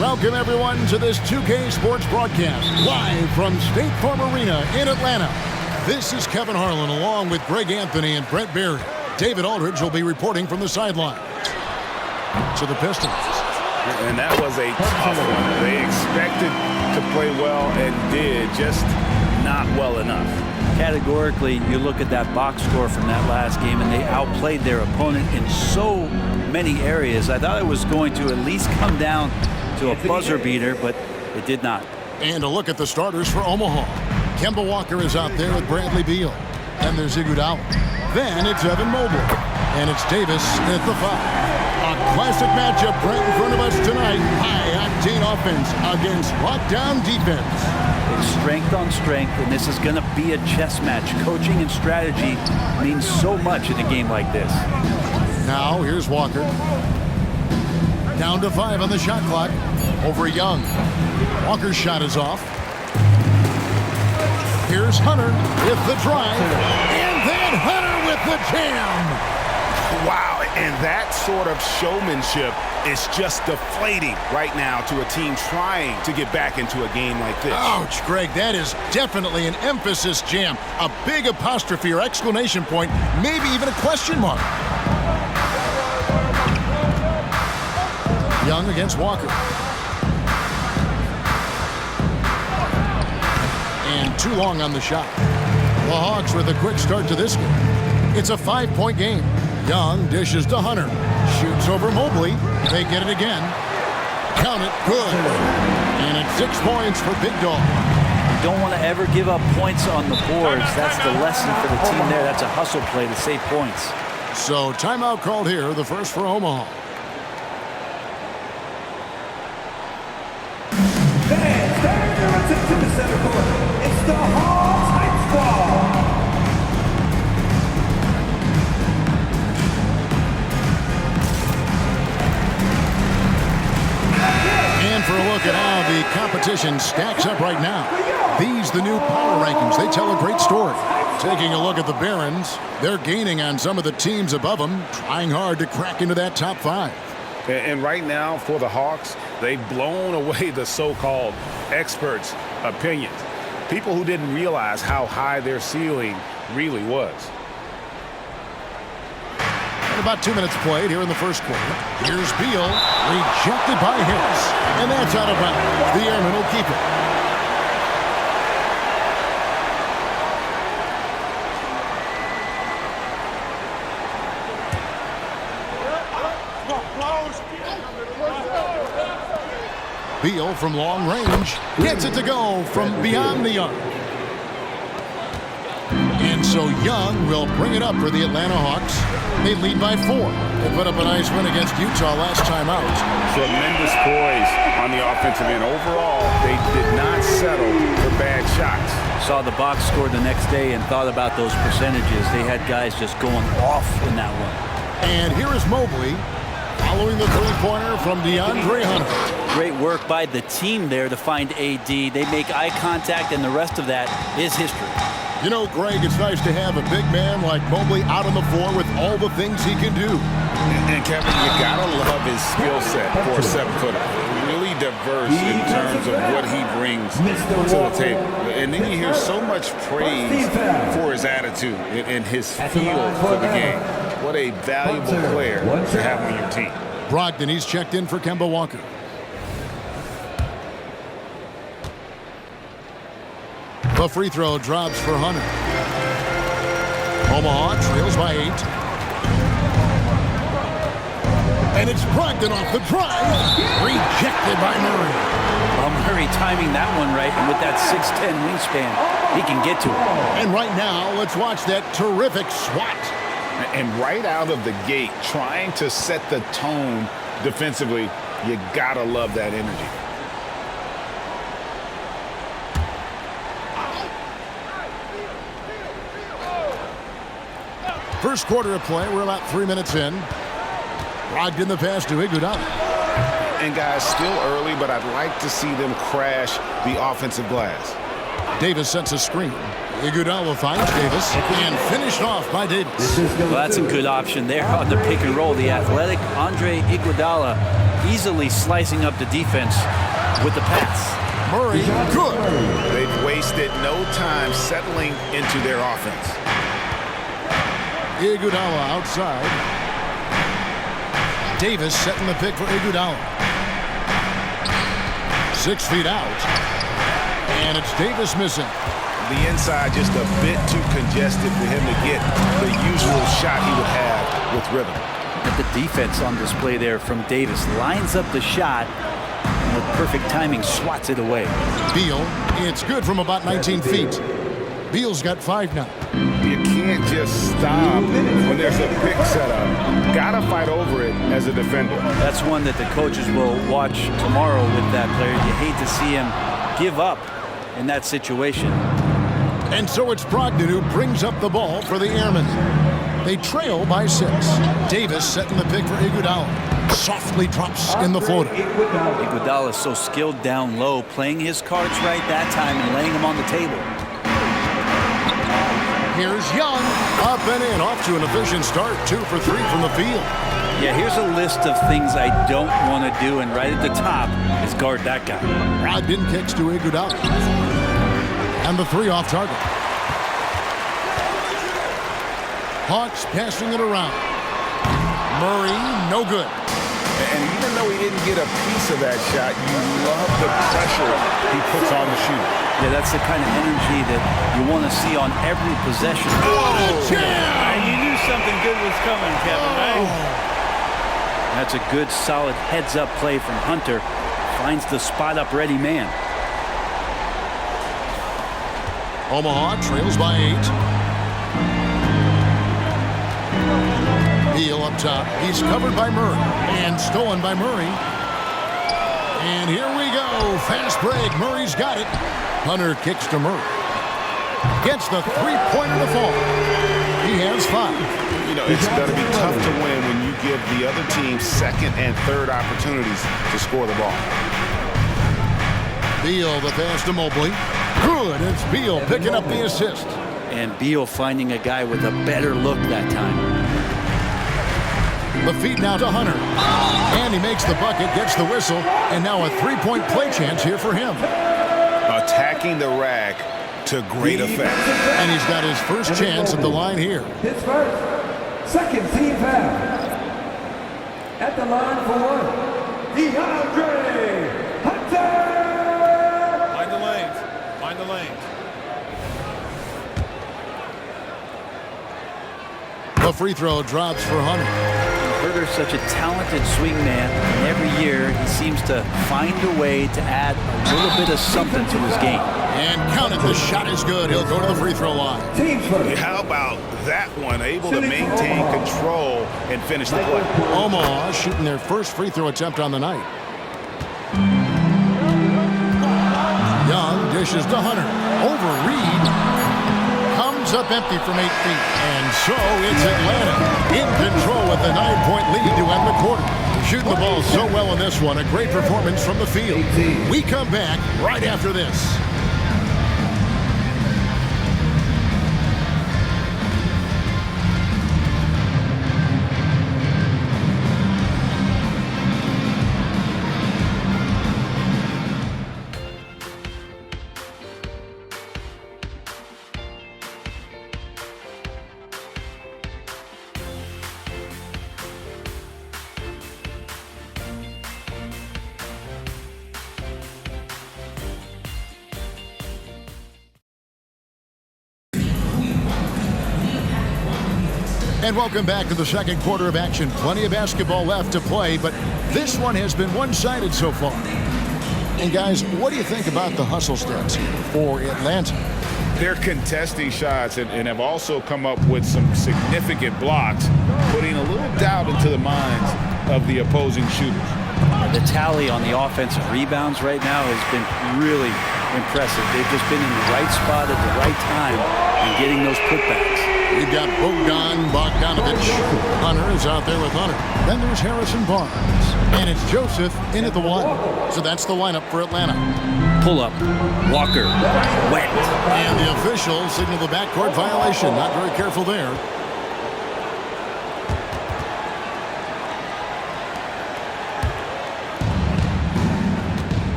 Welcome, everyone, to this 2K Sports broadcast, live from State Farm Arena in Atlanta. This is Kevin Harlan, along with Greg Anthony and Brent Berry. David Aldridge will be reporting from the sideline. To the Pistons. And that was a tough one. They expected to play well and did, just not well enough. Categorically, you look at that box score from that last game, and they outplayed their opponent in so many areas. I thought it was going to at least come down to a buzzer beater, but it did not. And a look at the starters for Omaha. Kemba Walker is out there with Bradley Beal. And there's Iguodala. Then it's Evan Mobley. And it's Davis at the 5. A classic matchup right in front of us tonight. High-octane offense against lockdown defense. It's strength on strength, and this is going to be a chess match. Coaching and strategy means so much in a game like this. Now, here's Walker. Down to 5 on the shot clock. Over Young. Walker's shot is off. Here's Hunter with the drive. And then Hunter with the jam. Wow, and that sort of showmanship is just deflating right now to a team trying to get back into a game like this. Ouch, Greg, that is definitely an emphasis jam. A big apostrophe or exclamation point, maybe even a question mark. Young against Walker. And too long on the shot. The Hawks with a quick start to this game. It's a 5-point game. Young dishes to Hunter. Shoots over Mobley. They get it again. Count it. Good. And it's 6 points for Big Dog. You don't want to ever give up points on the boards. That's the lesson for the team there. That's a hustle play to save points. So timeout called here, the first for Omaha. Fans, turn your attention to the center court. It's the Hawks Heights ball. And for a look at how the competition stacks up right now. These, the new power rankings, they tell a great story. Taking a look at the Barons, they're gaining on some of the teams above them, trying hard to crack into that top 5. And right now, for the Hawks, they've blown away the so-called experts' opinions. People who didn't realize how high their ceiling really was. About 2 minutes played here in the first quarter. Here's Beal, rejected by Harris. And that's out of bounds. The Airmen will keep it. Beal from long range gets it to go from beyond the arc. And so Young will bring it up for the Atlanta Hawks. They lead by 4. They put up a nice win against Utah last time out. Tremendous poise on the offensive end. Overall, they did not settle for bad shots. Saw the box score the next day and thought about those percentages. They had guys just going off in that one. And here is Mobley following the three-pointer from DeAndre Hunter. Great work by the team there to find AD. They make eye contact, and the rest of that is history. You know, Greg, it's nice to have a big man like Mobley out on the floor with all the things he can do. And Kevin, you gotta love his skill set for a 7-footer. Really diverse in terms of what he brings to the table. And then you hear so much praise for his attitude and his feel for the game. What a valuable player to have on your team. Brogdon, he's checked in for Kemba Walker. The free throw drops for Hunter. Omaha trails by 8. And it's Brogdon off the drive. Rejected by Murray. Well, Murray timing that one right, and with that 6'10" wingspan, he can get to it. And right now, let's watch that terrific swat. And right out of the gate, trying to set the tone defensively, you gotta love that energy. First quarter of play, we're about 3 minutes in. Brogdon the pass to Iguodala. And guys, still early, but I'd like to see them crash the offensive glass. Davis sets a screen. Iguodala finds Davis and finished off by Davis. Well, that's a good option there on the pick and roll. The athletic Andre Iguodala easily slicing up the defense with the pass. Murray, good. They've wasted no time settling into their offense. Iguodala outside. Davis setting the pick for Iguodala. 6 feet out. And it's Davis missing. The inside just a bit too congested for him to get the usual shot he would have with rhythm. But the defense on display there from Davis lines up the shot and with perfect timing swats it away. Beal, it's good from about 19 feet. Beal's got 5 now. You can't just stop when there's a pick set up. Gotta fight over it as a defender. That's one that the coaches will watch tomorrow with that player. You hate to see him give up in that situation. And so it's Brogdon who brings up the ball for the Airmen. They trail by 6. Davis setting the pick for Iguodala. Softly drops in the floater. Iguodala is so skilled down low, playing his cards right that time and laying them on the table. Here's Young, up and in, off to an efficient start, 2 for 3 from the field. Yeah, here's a list of things I don't want to do, and right at the top is guard that guy. Brogdon kicks to Iguodala. And the 3 off target. Hawks passing it around. Murray, no good. And even though he didn't get a piece of that shot, you love the pressure he puts on the shooter. Yeah, that's the kind of energy that you want to see on every possession. And you knew something good was coming, Kevin, right? That's a good, solid heads-up play from Hunter. Finds the spot-up ready man. Omaha trails by 8. Beal up top. He's covered by Murray. And stolen by Murray. And here we go. Fast break. Murray's got it. Hunter kicks to Murray. Gets the three-pointer to fall. He has 5. You know, it's going to be tough to win when you give the other team second and third opportunities to score the ball. Beal the pass to Mobley. Good. It's Beal picking up the assist. And Beal finding a guy with a better look that time. The feed now to Hunter. And he makes the bucket, gets the whistle, and now a three-point play chance here for him. Attacking the rack to great effect. And he's got his first chance at the line here. His first, second team foul. At the line for DeAndre Hunter. Mind the lanes. Mind the lanes. The free throw drops for Hunter. Hunter's such a talented swing man, and every year he seems to find a way to add a little bit of something to his game. And count it, the shot is good. He'll go to the free throw line. Team first. How about that one? Able to maintain control and finish the play. Omaha shooting their first free throw attempt on the night. Young dishes to Hunter. Over Reed. Comes up empty from 8 feet. And so it's Atlanta in control with the 9-point lead to end the quarter. Shooting the ball so well in this one. A great performance from the field. We come back right after this. And welcome back to the second quarter of action. Plenty of basketball left to play, but this one has been one-sided so far. And guys, what do you think about the hustle stats for Atlanta? They're contesting shots and have also come up with some significant blocks, putting a little doubt into the minds of the opposing shooters. The tally on the offensive rebounds right now has been really impressive. They've just been in the right spot at the right time and getting those putbacks. You've got Bogdanovich. Hunter is out there with Hunter. Then there's Harrison Barnes. And it's Joseph in at the 1. So that's the lineup for Atlanta. Pull up. Walker. Wet. And the officials signal the backcourt violation. Not very careful there.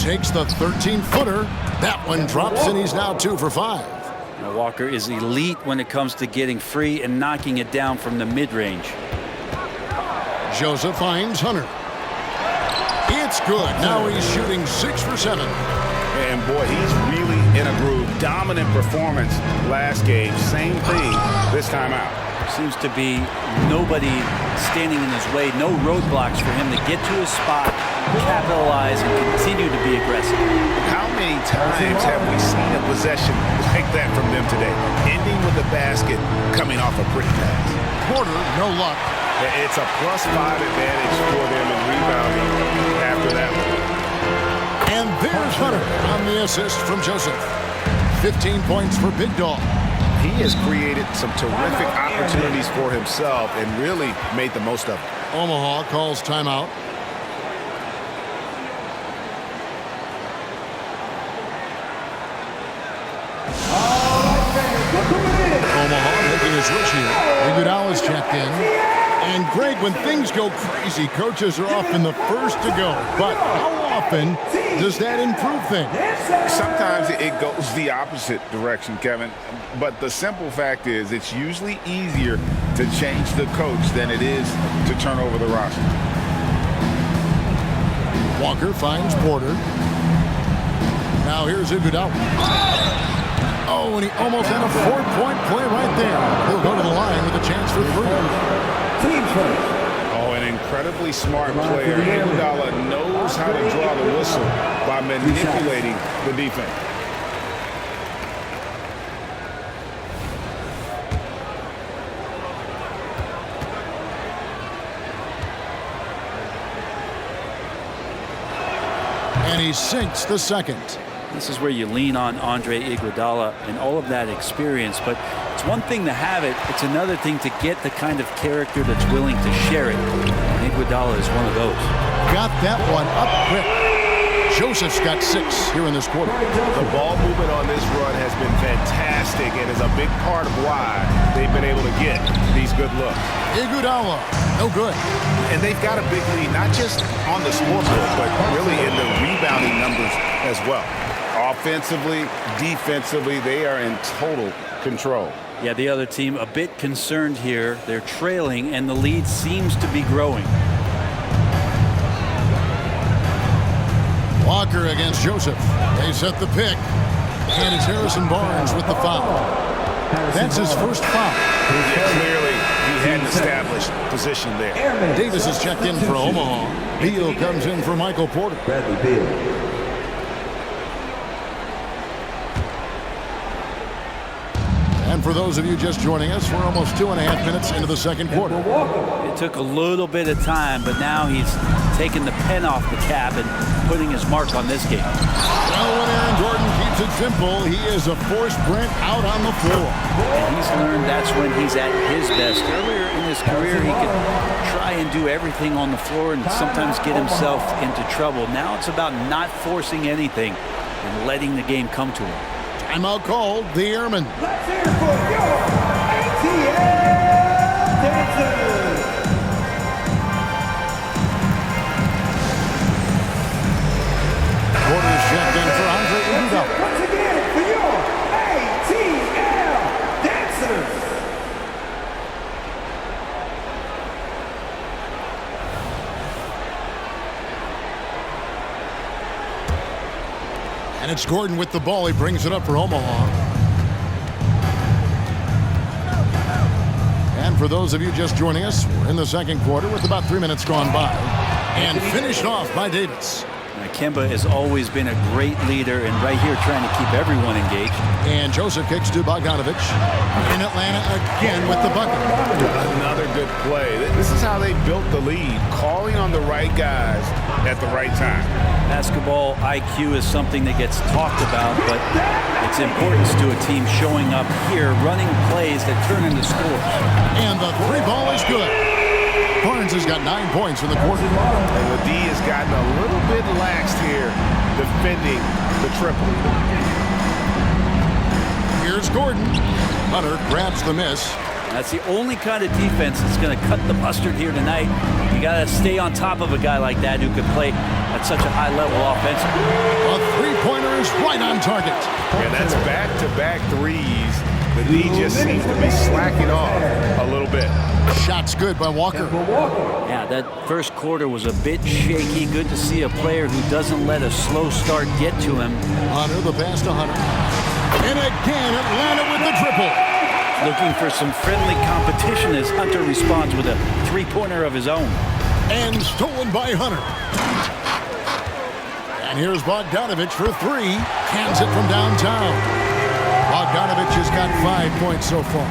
takes the 13-footer. That one drops, and he's now 2 for 5. Now, Walker is elite when it comes to getting free and knocking it down from the mid-range. Joseph finds Hunter. It's good. Now he's shooting 6 for 7. And boy, he's really in a groove. Dominant performance last game. Same thing this time out. Seems to be nobody standing in his way, no roadblocks for him to get to his spot, capitalize, and continue to be aggressive. How many times have we seen a possession like that from them today? Ending with a basket, coming off a pretty pass. Porter, no luck. It's a +5 advantage for them in rebounding after that one. And there's Hunter on the assist from Joseph. 15 points for Big Dog. He has created some terrific opportunities for himself and really made the most of it. Omaha calls timeout. Omaha making his switch here. Iguodala's checked in. And Greg, when things go crazy, coaches are often the first to go. But how often does that improve things? Sometimes it goes the opposite direction, Kevin. But the simple fact is it's usually easier to change the coach than it is to turn over the roster. Walker finds Porter. Now here's Iguodala. Oh, and he almost had a 4-point play right there. He'll go to the line with a chance for 3. Oh, an incredibly smart player. Iguodala knows how to draw the whistle by manipulating the defense. And he sinks the second. This is where you lean on Andre Iguodala and all of that experience, but it's one thing to have it, it's another thing to get the kind of character that's willing to share it. And Iguodala is one of those. Got that one up quick. Joseph's got 6 here in this quarter. The ball movement on this run has been fantastic and is a big part of why they've been able to get these good looks. Iguodala, no good. And they've got a big lead, not just on the scoreboard, but really in the rebounding numbers as well. Offensively, defensively, they are in total control. Yeah, the other team a bit concerned here. They're trailing, and the lead seems to be growing. Walker against Joseph. They set the pick. And it's Harrison Barnes with the foul. That's his first foul. Yeah, clearly, he had an established position there. Davis is checked in for Omaha. Beal comes in for Michael Porter. Bradley Beal. And for those of you just joining us, we're almost 2.5 minutes into the second quarter. It took a little bit of time, but now he's taking the pen off the cap and putting his mark on this game. Well, when Aaron Gordon keeps it simple, he is a forced Brent out on the floor. And he's learned that's when he's at his best. Earlier in his career, he could try and do everything on the floor and sometimes get himself into trouble. Now it's about not forcing anything and letting the game come to him. Timeout called, the Airmen. Let's hear it for your ATL Dancers. Porter's checked in for Andre Iguodala. Once again for your ATL Dancers. And it's Gordon with the ball. He brings it up for Omaha. And for those of you just joining us, we're in the second quarter with about 3 minutes gone by. And finished off by Davis. Now, Kemba has always been a great leader and right here trying to keep everyone engaged. And Joseph kicks to Bogdanovich. In Atlanta again with the bucket. Another good play. This is how they built the lead, calling on the right guys at the right time. Basketball IQ is something that gets talked about, but its importance to a team showing up here, running plays that turn into scores. And the 3 ball is good. Barnes has got 9 points in the quarter. And the D has gotten a little bit laxed here defending the triple. Here's Gordon. Hunter grabs the miss. That's the only kind of defense that's going to cut the mustard here tonight. You got to stay on top of a guy like that who can play at such a high level offensively. A three-pointer is right on target. And that's back-to-back threes. The D just seems to be slacking off a little bit. Shot's good by Walker. Yeah, that first quarter was a bit shaky. Good to see a player who doesn't let a slow start get to him. Hunter, the pass to Hunter. And again, Atlanta with the triple. Looking for some friendly competition as Hunter responds with a three-pointer of his own. And stolen by Hunter. And here's Bogdanovich for three. Cans it from downtown. Bogdanovich has got 5 points so far.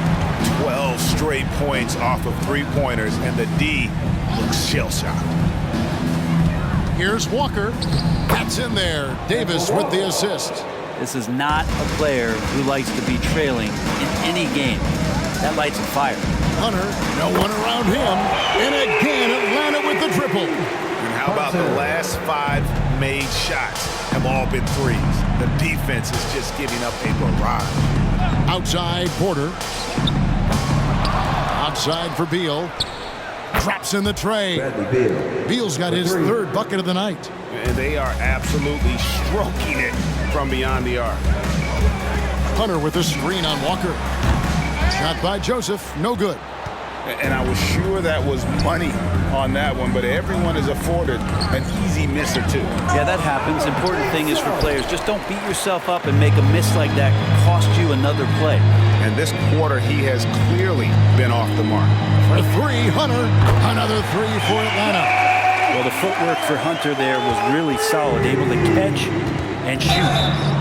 12 straight points off of three-pointers, and the D looks shell-shocked. Here's Walker. That's in there. Davis with the assist. This is not a player who likes to be trailing in any game. That lights a fire. Hunter, no one around him. And again, Atlanta with the triple. And how about the last 5 made shots have all been threes? The defense is just giving up a barrage. Outside, Porter. Outside for Beal. Drops in the tray. Beal's got his third bucket of the night. And they are absolutely stroking it from beyond the arc. Hunter with a screen on Walker. Shot by Joseph, no good. And I was sure that was money on that one, but everyone is afforded an easy miss or two. Yeah, that happens. Important thing is for players, just don't beat yourself up and make a miss like that cost you another play. And this quarter, he has clearly been off the mark. For three, Hunter. Another three for Atlanta. Well, the footwork for Hunter there was really solid, able to catch and shoot.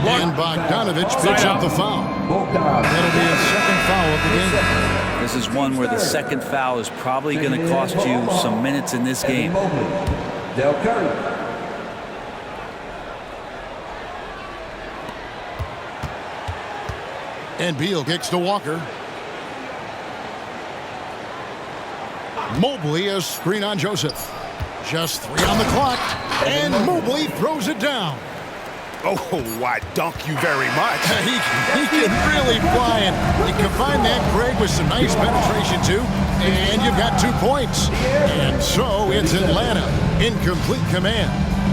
And Bogdanovich picks up the foul. That'll be his second foul of the game. This is one where the second foul is probably going to cost you some minutes in this game. Del Curry. And Beal kicks to Walker. Mobley a screen on Joseph. Just 3 on the clock. And Mobley throws it down. Oh, why, dunk you very much. He can really fly, and you combine that, Greg, with some nice penetration, too, and you've got 2 points. And so it's Atlanta in complete command.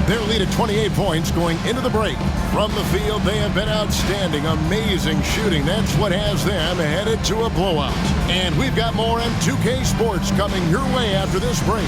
Their lead at 28 points going into the break. From the field, they have been outstanding, amazing shooting. That's what has them headed to a blowout. And we've got more M2K Sports coming your way after this break.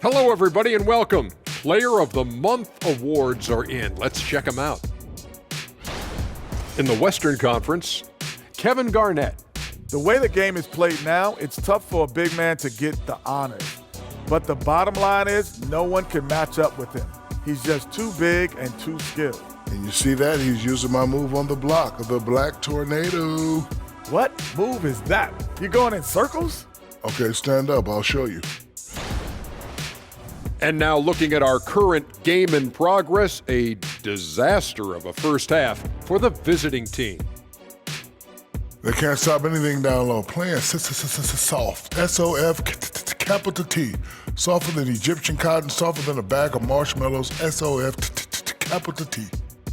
Hello, everybody, and welcome. Player of the Month awards are in. Let's check them out. In the Western Conference, Kevin Garnett. The way the game is played now, it's tough for a big man to get the honors. But the bottom line is no one can match up with him. He's just too big and too skilled. And you see that? He's using my move on the block of the Black Tornado. What move is that? You going in circles? Okay, stand up. I'll show you. And now looking at our current game in progress, a disaster of a first half for the visiting team. They can't stop anything down low. Playing soft. S-O-F capital T. Softer than Egyptian cotton, softer than a bag of marshmallows. S-O-F capital T.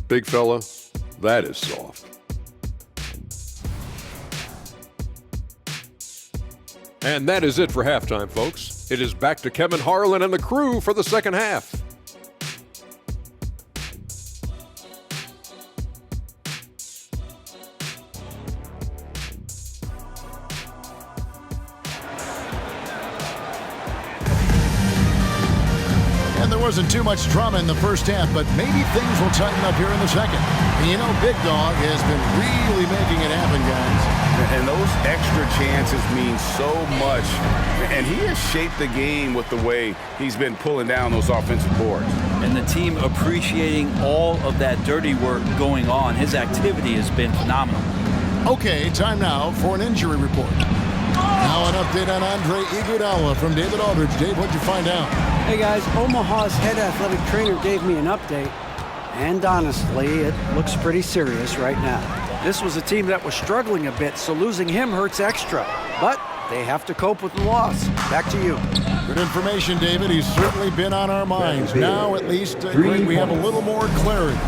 Big fella, that is soft. And that is it for halftime, folks. It is back to Kevin Harlan and the crew for the second half. And there wasn't too much drama in the first half, but maybe things will tighten up here in the second. And you know, Big Dog has been really making it happen, guys. And those extra chances mean so much. And he has shaped the game with the way he's been pulling down those offensive boards. And the team appreciating all of that dirty work going on. His activity has been phenomenal. Okay, time now for an injury report. Now an update on Andre Iguodala from David Aldridge. Dave, what'd you find out? Hey guys, Omaha's head athletic trainer gave me an update, and honestly, it looks pretty serious right now. This was a team that was struggling a bit, so losing him hurts extra, but they have to cope with the loss. Back to you. Good information, David. He's certainly been on our minds. Now, at least, Greg, we have a little more clarity.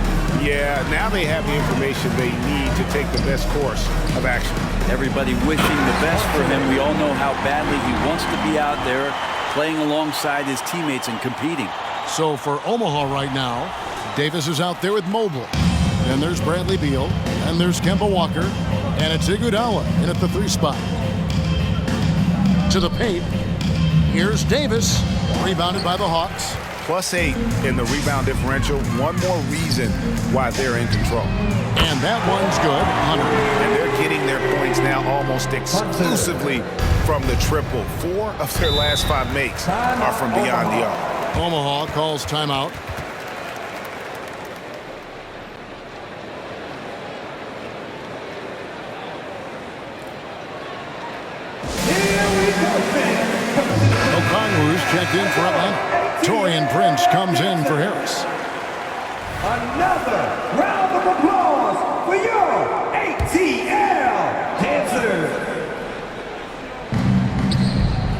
Yeah, now they have the information they need to take the best course of action. Everybody wishing the best for him. We all know how badly he wants to be out there playing alongside his teammates and competing. So for Omaha right now, Davis is out there with Mobley. And there's Bradley Beal. And there's Kemba Walker. And it's Iguodala in at the 3 spot. To the paint. Here's Davis. Rebounded by the Hawks. +8 in the rebound differential. One more reason why they're in control. And that one's good. Hunter. And they're getting their points now almost exclusively from the triple. 4 of their last 5 makes are from beyond the arc. Omaha calls timeout. Okongwu's checked in for Atlanta. Torian Prince comes in for Harris. Another round of applause for your ATL dancers.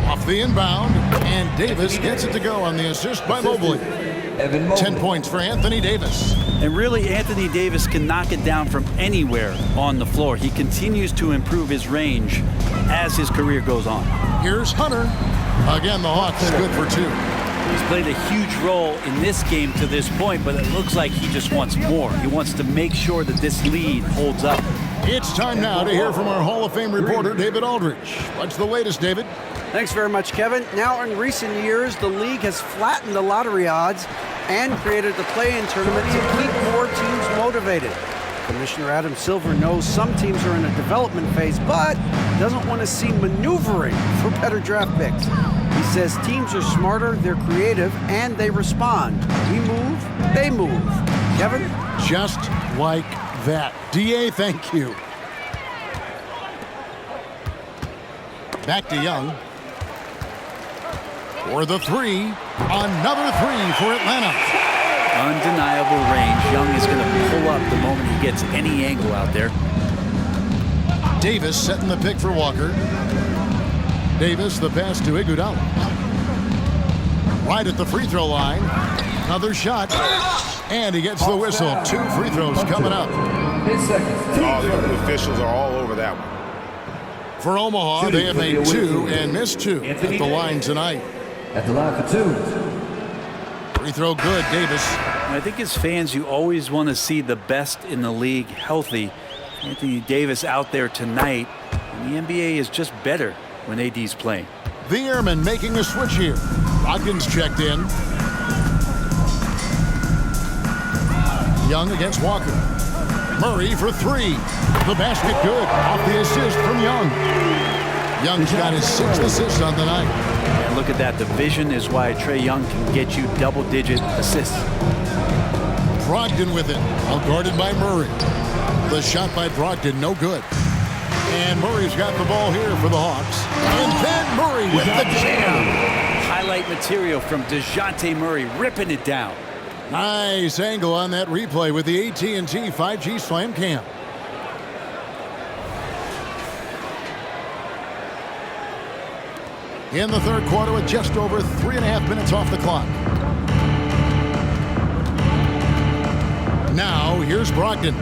Off the inbound, and Davis gets it to go on the assist by Mobley. 10 points for Anthony Davis. And really, Anthony Davis can knock it down from anywhere on the floor. He continues to improve his range as his career goes on. Here's Hunter. Again, the Hawks good for 2. He's played a huge role in this game to this point, but it looks like he just wants more. He wants to make sure that this lead holds up. It's time now to hear from our Hall of Fame reporter, David Aldridge. What's the latest, David? Thanks very much, Kevin. Now, in recent years, the league has flattened the lottery odds and created the play-in tournament to keep more teams motivated. Commissioner Adam Silver knows some teams are in a development phase, but doesn't want to see maneuvering for better draft picks. He says teams are smarter, they're creative, and they respond. We move, they move. Kevin? Just like that. DA, thank you. Back to Young. For the 3. Another 3 for Atlanta. Undeniable range. Young is going to pull up the moment he gets any angle out there. Davis setting the pick for Walker. Davis, the pass to Iguodala. Right at the free throw line. Another shot. And he gets the whistle. 2 free throws coming up. All the officials are all over that one. For Omaha, they have made 2 and missed 2 at the line tonight. At the line for 2. Free throw good, Davis. I think as fans, you always want to see the best in the league healthy. Anthony Davis out there tonight. And the NBA is just better when AD's playing. The Airmen making a switch here. Brogdon's checked in. Young against Walker. Murray for 3. The basket good. Off the assist from Young. Young's got his 6th assist on the night. And look at that. The vision is why Trae Young can get you double-digit assists. Brogdon with it. Well guarded by Murray. The shot by Brogdon, no good. And Murray's got the ball here for the Hawks. And then Murray with the jam. Highlight material from DeJounte Murray ripping it down. Nice angle on that replay with the AT&T 5G Slam Cam. In the third quarter with just over 3.5 minutes off the clock. Now, here's Brogdon.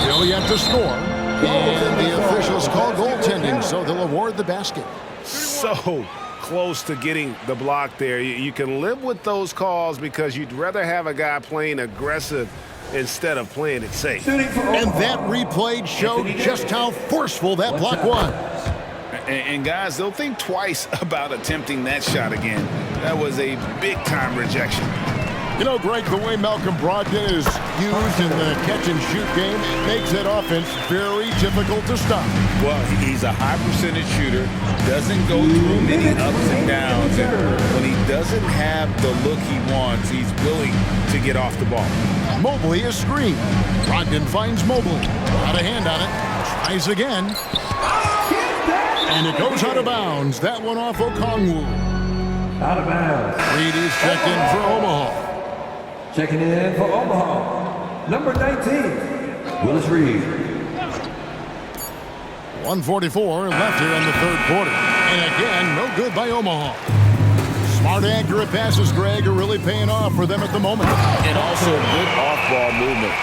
Still yet to score. And the officials call goaltending, so they'll award the basket. So close to getting the block there. You can live with those calls because you'd rather have a guy playing aggressive instead of playing it safe. And that replay showed just how forceful that block was. And guys, they'll think twice about attempting that shot again. That was a big-time rejection. You know, Greg, the way Malcolm Brogdon is used in the catch-and-shoot game makes that offense very difficult to stop. Well, he's a high-percentage shooter, doesn't go through many ups and downs, and when he doesn't have the look he wants, he's willing to get off the ball. Mobley is screened. Brogdon finds Mobley. Got a hand on it. Tries again. And it goes out of bounds. That one off Okongwu. Out of bounds. Reed is checked in for Omaha. Checking in for Omaha, number 19, Willis Reed. 1:44 left here in the third quarter. And again, no good by Omaha. Smart, accurate passes, Greg, are really paying off for them at the moment. And also good off-ball movement.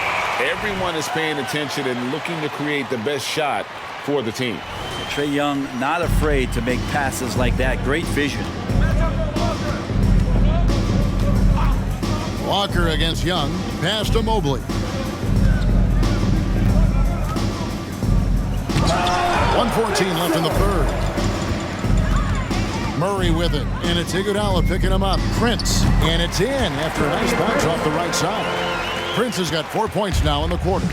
Everyone is paying attention and looking to create the best shot for the team. Trae Young not afraid to make passes like that. Great vision. Walker against Young. Pass to Mobley. 1:14 left in the third. Murray with it, and it's Iguodala picking him up. Prince, and it's in after a nice bounce off the right side. Prince has got 4 points now in the quarter.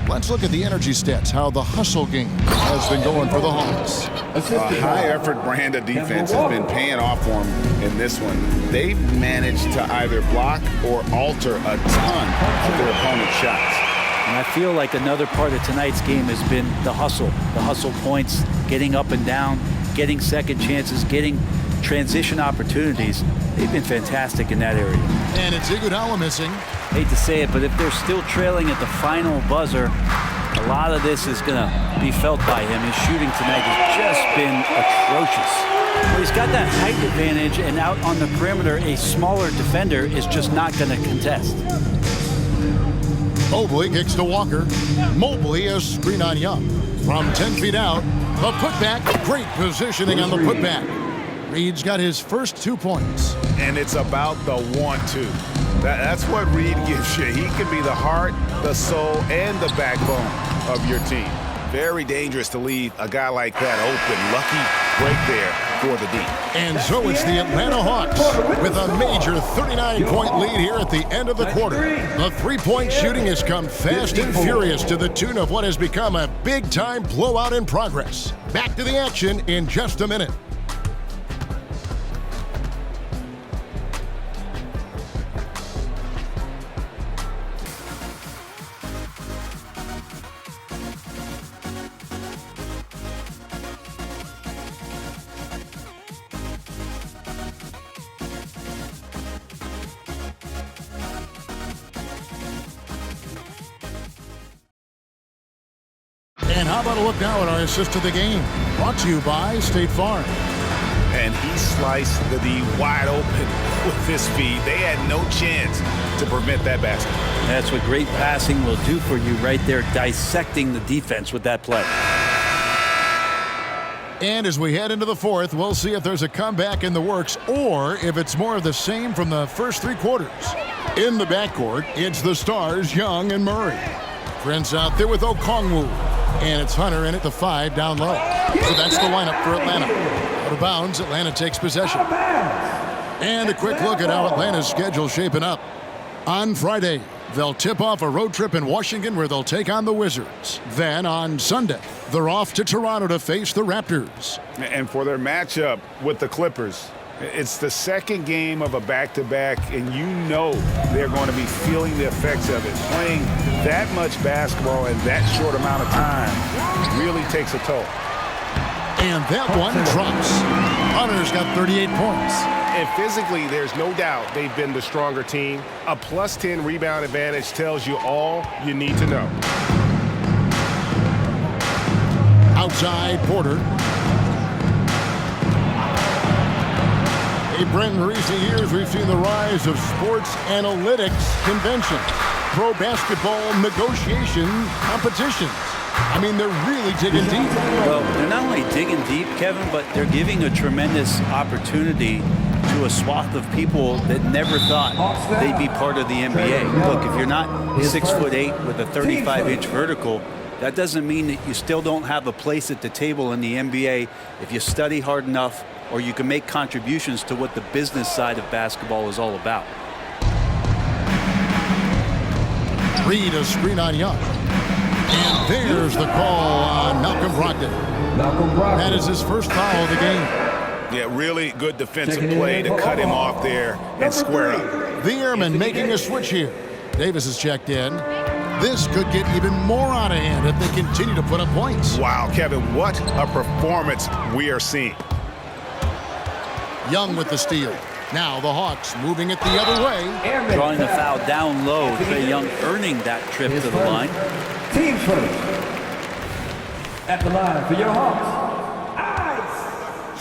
Let's look at the energy stats, how the hustle game has been going for the Hawks. A high-effort brand of defense has been paying off for them in this one. They've managed to either block or alter a ton of their opponent's shots. And I feel like another part of tonight's game has been the hustle points, getting up and down, getting second chances, getting transition opportunities. They've been fantastic in that area. And it's Iguodala missing. Hate to say it, but if they're still trailing at the final buzzer, a lot of this is going to be felt by him. His shooting tonight has just been atrocious. Well, he's got that height advantage, and out on the perimeter, a smaller defender is just not going to contest. Mobley kicks to Walker. Mobley is screen on Young. From 10 feet out, the putback. Great positioning on the putback. Reed's got his first 2 points. And it's about the 1-2. That's what Reed gives you. He can be the heart, the soul, and the backbone of your team. Very dangerous to leave a guy like that open. Lucky break there for the D. And so it's the Atlanta Hawks with a major 39-point lead here at the end of the quarter. The three-point shooting has come fast and furious to the tune of what has become a big-time blowout in progress. Back to the action in just a minute. And how about a look now at our assist of the game? Brought to you by State Farm. And he sliced the D wide open with his feet. They had no chance to prevent that basket. That's what great passing will do for you right there, dissecting the defense with that play. And as we head into the fourth, we'll see if there's a comeback in the works or if it's more of the same from the first three quarters. In the backcourt, it's the stars, Young and Murray. Prince out there with Okongwu. And it's Hunter in at the 5 down low. So that's the lineup for Atlanta. Out of bounds, Atlanta takes possession. And a quick look at how Atlanta's schedule shaping up. On Friday, they'll tip off a road trip in Washington where they'll take on the Wizards. Then on Sunday, they're off to Toronto to face the Raptors. And for their matchup with the Clippers, it's the second game of a back-to-back, and you know they're going to be feeling the effects of it. Playing that much basketball in that short amount of time really takes a toll. And that one drops. Hunter's got 38 points. And physically, there's no doubt they've been the stronger team. A +10 rebound advantage tells you all you need to know. Outside, Porter. Hey, Brent, in recent years, we've seen the rise of sports analytics conventions, pro basketball negotiation competitions. I mean, they're really digging deep. Well, they're not only digging deep, Kevin, but they're giving a tremendous opportunity to a swath of people that never thought they'd be part of the NBA. Look, if you're not 6'8" with a 35-inch vertical, that doesn't mean that you still don't have a place at the table in the NBA if you study hard enough, or you can make contributions to what the business side of basketball is all about. Reed a screen on Young. And there's the call on Malcolm Brogdon. That is his first foul of the game. Yeah, really good defensive play to cut him off there and square up. The Airmen making a switch here. Davis is checked in. This could get even more out of hand if they continue to put up points. Wow, Kevin, what a performance we are seeing. Young with the steal. Now the Hawks moving it the other way. Drawing the foul down low. Trae Young earning that trip to the line. Team first. At the line for your Hawks, Ice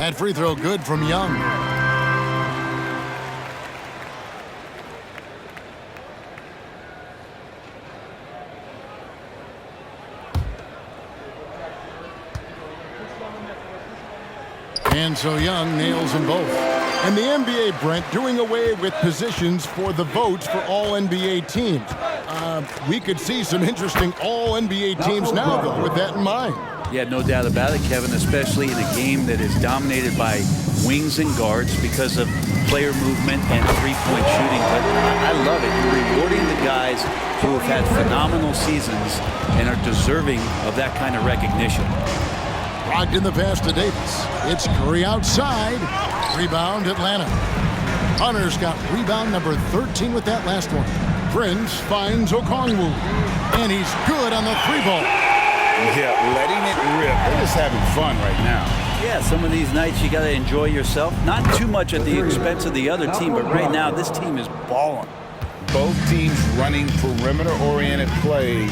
That free throw good from Young. And so Young nails them both. And the NBA, Brent, doing away with positions for the votes for all NBA teams. We could see some interesting all NBA teams now, though, with that in mind. Yeah, no doubt about it, Kevin, especially in a game that is dominated by wings and guards because of player movement and three-point shooting. But I love it. You're rewarding the guys who have had phenomenal seasons and are deserving of that kind of recognition. Blocked in the pass to Davis. It's Curry outside. Rebound, Atlanta. Hunter's got rebound number 13 with that last one. Prince finds Okongwu. And he's good on the three ball. Yeah, letting it rip. They're just having fun right now. Yeah, some of these nights you got to enjoy yourself. Not too much at the expense of the other team, but right now this team is balling. Both teams running perimeter-oriented plays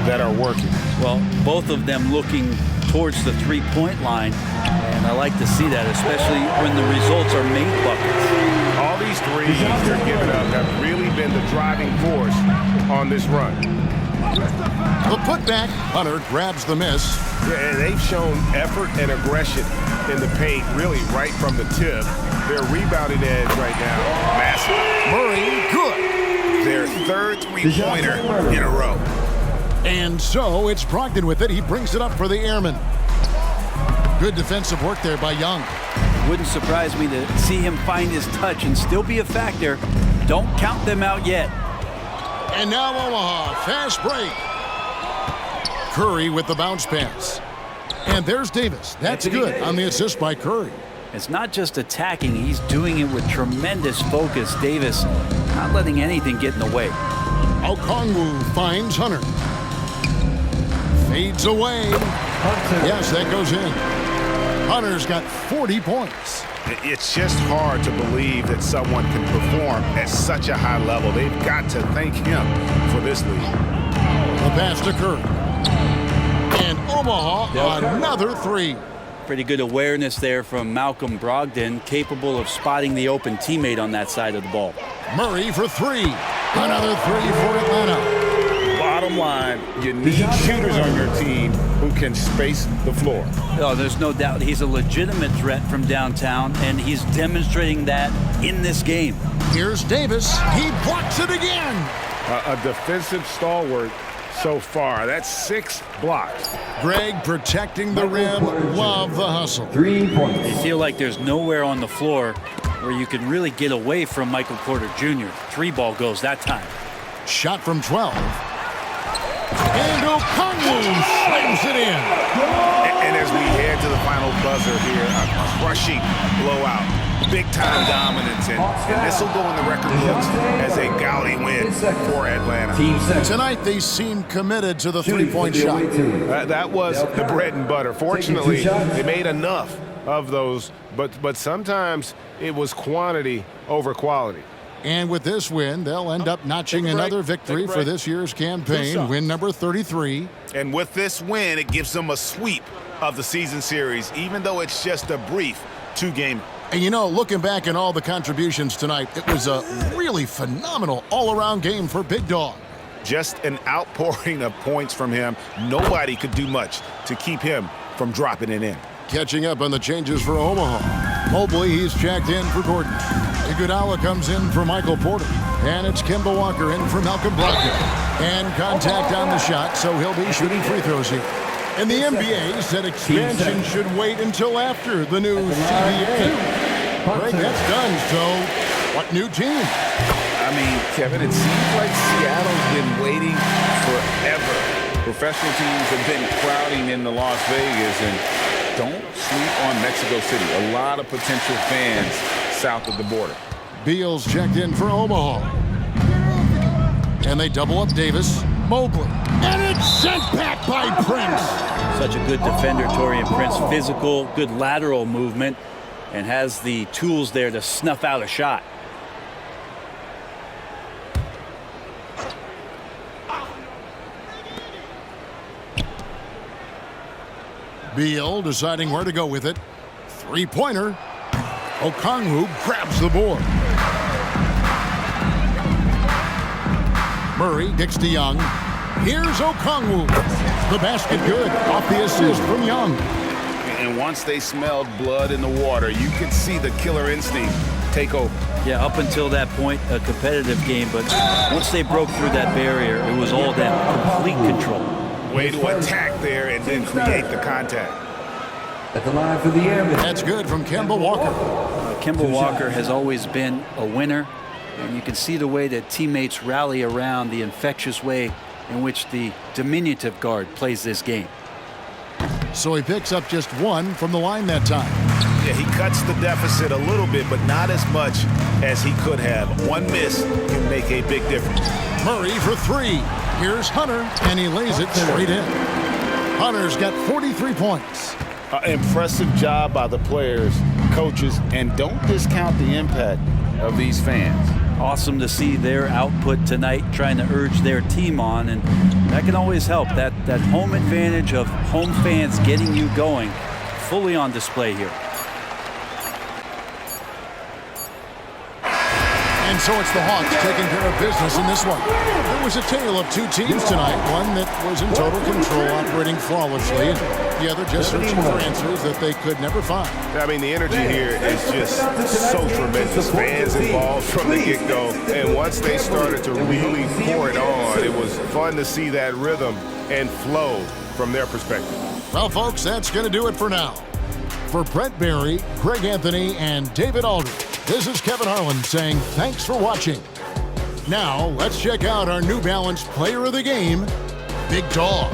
that are working. Well, both of them looking towards the three-point line, and I like to see that, especially when the results are made buckets. All these threes they're giving up have really been the driving force on this run. The putback. Hunter grabs the miss. Yeah, and they've shown effort and aggression in the paint, really right from the tip. Their rebounding edge right now, massive. Murray, good. Their third three-pointer in a row. And so it's Brogdon with it. He brings it up for the Airmen. Good defensive work there by Young. Wouldn't surprise me to see him find his touch and still be a factor. Don't count them out yet. And now Omaha, fast break. Curry with the bounce pass. And there's Davis. That's good on the assist by Curry. It's not just attacking, he's doing it with tremendous focus. Davis not letting anything get in the way. Okongwu finds Hunter. Fades away. Yes, that goes in. Hunter's got 40 points. It's just hard to believe that someone can perform at such a high level. They've got to thank him for this lead. The pass to Curry. And Omaha, another three. Pretty good awareness there from Malcolm Brogdon, capable of spotting the open teammate on that side of the ball. Murray for three. Another three for Atlanta. Bottom line, you need shooters on your team who can space the floor. Oh, there's no doubt he's a legitimate threat from downtown, and he's demonstrating that in this game. Here's Davis. He blocks it again. A defensive stalwart so far. That's 6 blocks. Greg protecting the rim. Love the hustle. 3 points. You feel like there's nowhere on the floor where you can really get away from Michael Porter Jr. 3 ball goes that time. Shot from 12. And Okongwu slams it in. And as we head to the final buzzer here, a crushing blowout. Big-time dominance, and this will go in the record books as a gaudy win for Atlanta. Tonight, they seem committed to the three-point shot. That was the bread and butter. Fortunately, they made enough of those, but sometimes it was quantity over quality. And with this win, they'll end up notching another victory for this year's campaign, win number 33. And with this win, it gives them a sweep of the season series, even though it's just a brief 2-game. And you know, looking back at all the contributions tonight, it was a really phenomenal all-around game for Big Dog. Just an outpouring of points from him. Nobody could do much to keep him from dropping it in. Catching up on the changes for Omaha. Mobley, he's checked in for Gordon. Iguodala comes in for Michael Porter. And it's Kemba Walker in for Malcolm Brogdon. And contact on the shot, so he'll be shooting free throws here. And the NBA said expansion should wait until after the new CBA. Right, that's done, so what new team? I mean, Kevin, it seems like Seattle's been waiting forever. Professional teams have been crowding into Las Vegas, and don't sleep on Mexico City. A lot of potential fans south of the border. Beal's checked in for Omaha. And they double up Davis. Mobley. And it's sent back by Prince. Such a good defender, Taurean Prince. Physical, good lateral movement, and has the tools there to snuff out a shot. Beal deciding where to go with it. Three-pointer. Okongwu grabs the board. Murray kicks to Young. Here's Okongwu. The basket good off the assist from Young. And once they smelled blood in the water, you could see the killer instinct take over. Yeah, up until that point, a competitive game, but once they broke through that barrier, it was all down. Complete control. Way to attack there and then create the contact. At the line for the Airmen. That's good from Kemba Walker. Kemba Walker has always been a winner, and you can see the way that teammates rally around, the infectious way in which the diminutive guard plays this game. So he picks up just one from the line that time. Yeah, he cuts the deficit a little bit, but not as much as he could have. One miss can make a big difference. Murray for three. Here's Hunter, and he lays it straight in. Hunter's got 43 points. Impressive job by the players, coaches, and don't discount the impact of these fans. Awesome to see their output tonight, trying to urge their team on, and that can always help. That home advantage of home fans getting you going, fully on display here. And so it's the Hawks taking care of business in this one. It was a tale of two teams tonight, one that was in total control, operating flawlessly, and the other just searching for answers that they could never find. I mean, the energy here is just so tremendous. Fans involved from the get-go, and once they started to really pour it on, it was fun to see that rhythm and flow from their perspective. Well, folks, that's going to do it for now. For Brett Barry, Greg Anthony, and David Aldridge, this is Kevin Harlan saying thanks for watching. Now, let's check out our New Balance Player of the Game, Big Dog.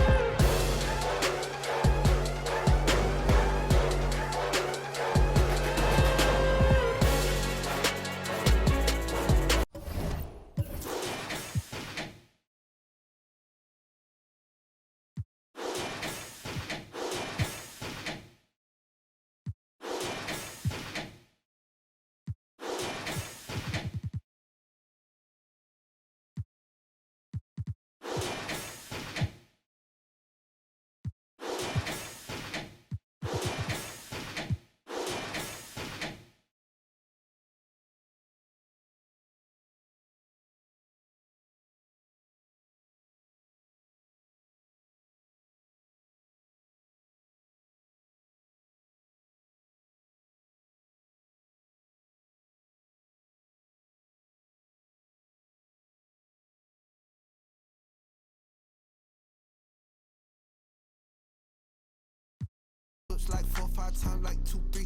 Like 4 5 times, like 2 3